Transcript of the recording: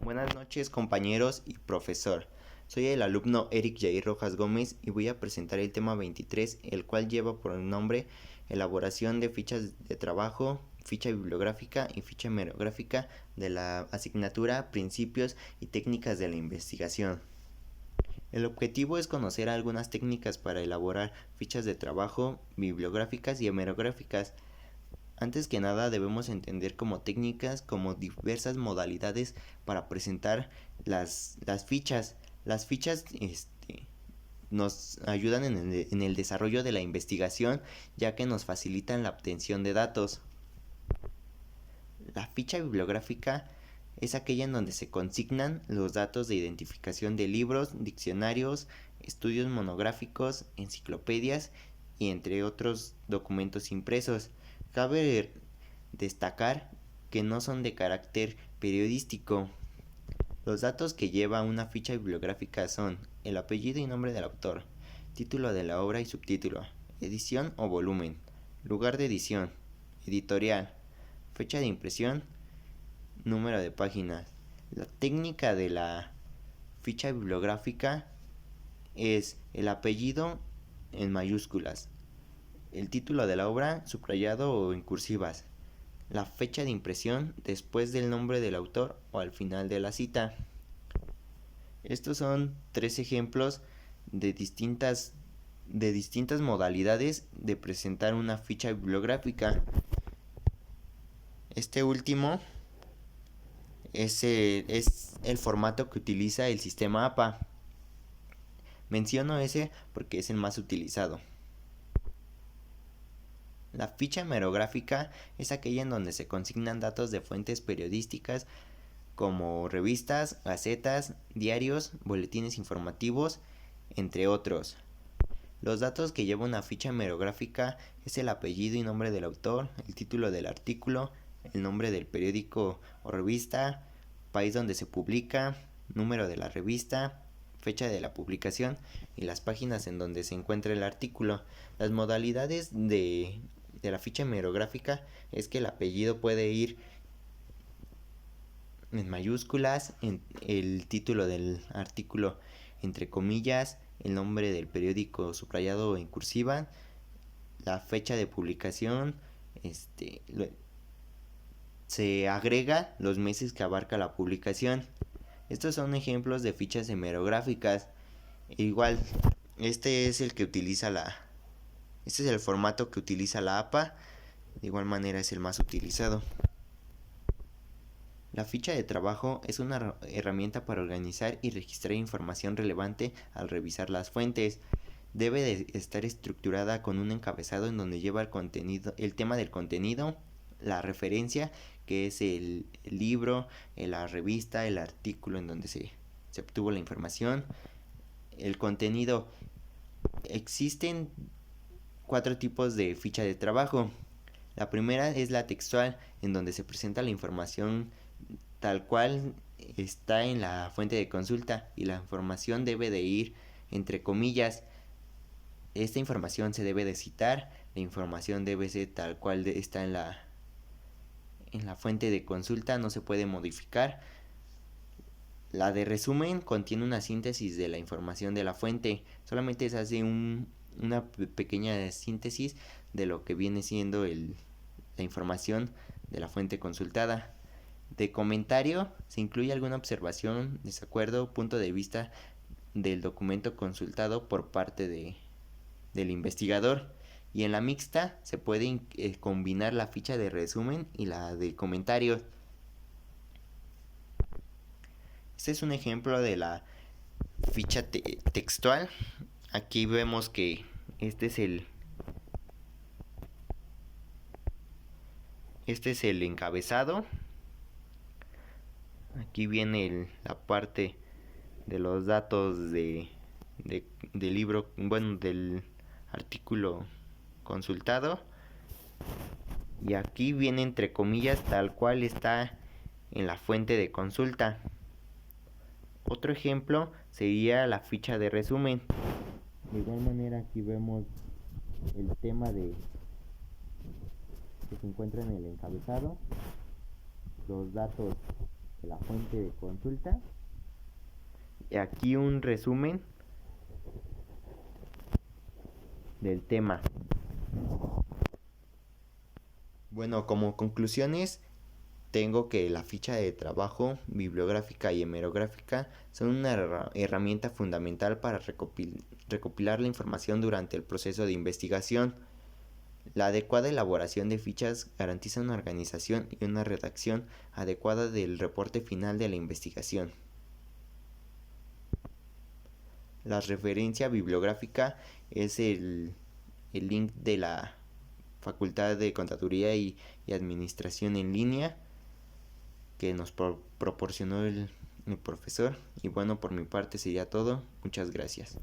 Buenas noches, compañeros y profesor. Soy el alumno Eric Jair Rojas Gómez y voy a presentar el tema 23, el cual lleva por nombre elaboración de fichas de trabajo, ficha bibliográfica y ficha hemerográfica de la asignatura Principios y técnicas de la investigación. El objetivo es conocer algunas técnicas para elaborar fichas de trabajo, bibliográficas y hemerográficas. Antes que nada debemos entender como técnicas como diversas modalidades para presentar las fichas. Las fichas nos ayudan en el desarrollo de la investigación, ya que nos facilitan la obtención de datos. La ficha bibliográfica es aquella en donde se consignan los datos de identificación de libros, diccionarios, estudios monográficos, enciclopedias y entre otros documentos impresos. Cabe destacar que no son de carácter periodístico. Los datos que lleva una ficha bibliográfica son el apellido y nombre del autor, título de la obra y subtítulo, edición o volumen, lugar de edición, editorial, fecha de impresión, número de páginas. La técnica de la ficha bibliográfica es el apellido en mayúsculas, el título de la obra subrayado o en cursivas, la fecha de impresión después del nombre del autor o al final de la cita. Estos son tres ejemplos de distintas modalidades de presentar una ficha bibliográfica. Este último es el formato que utiliza el sistema APA. Menciono ese porque es el más utilizado. La ficha hemerográfica es aquella en donde se consignan datos de fuentes periodísticas como revistas, gacetas, diarios, boletines informativos, entre otros. Los datos que lleva una ficha hemerográfica es el apellido y nombre del autor, el título del artículo, el nombre del periódico o revista, país donde se publica, número de la revista, fecha de la publicación y las páginas en donde se encuentra el artículo. Las modalidades de la ficha hemerográfica es que el apellido puede ir en mayúsculas, en el título del artículo entre comillas, el nombre del periódico subrayado en cursiva, la fecha de publicación, se agrega los meses que abarca la publicación. Estos son ejemplos de fichas hemerográficas. Igual, este es el formato que utiliza la APA. De igual manera es el más utilizado. La ficha de trabajo es una herramienta para organizar y registrar información relevante al revisar las fuentes. Debe de estar estructurada con un encabezado en donde lleva el tema del contenido, la referencia, que es el libro, la revista, el artículo en donde se obtuvo la información, el contenido. Existen 4 tipos de ficha de trabajo. La primera es la textual, en donde se presenta la información tal cual está en la fuente de consulta y la información debe de ir entre comillas. Esta información se debe de citar, la información debe ser tal cual está en la fuente de consulta, no se puede modificar. La de resumen contiene una síntesis de la información de la fuente, solamente se hace una pequeña síntesis de lo que viene siendo la información de la fuente consultada. De comentario se incluye alguna observación, desacuerdo, punto de vista del documento consultado por parte del investigador. Y en la mixta se puede combinar la ficha de resumen y la de comentarios. Este es un ejemplo de la ficha textual. Aquí vemos que este es el encabezado. Aquí viene la parte de los datos del libro, del artículo consultado. Y aquí viene entre comillas tal cual está en la fuente de consulta. Otro ejemplo sería la ficha de resumen. De igual manera aquí vemos el tema que se encuentra en el encabezado, los datos la fuente de consulta. Y aquí un resumen del tema. Bueno, como conclusiones, tengo que la ficha de trabajo bibliográfica y hemerográfica son una herramienta fundamental para recopilar la información durante el proceso de investigación. La adecuada elaboración de fichas garantiza una organización y una redacción adecuada del reporte final de la investigación. La referencia bibliográfica es el link de la Facultad de Contaduría y Administración en línea que nos proporcionó el profesor. Y bueno, por mi parte sería todo. Muchas gracias.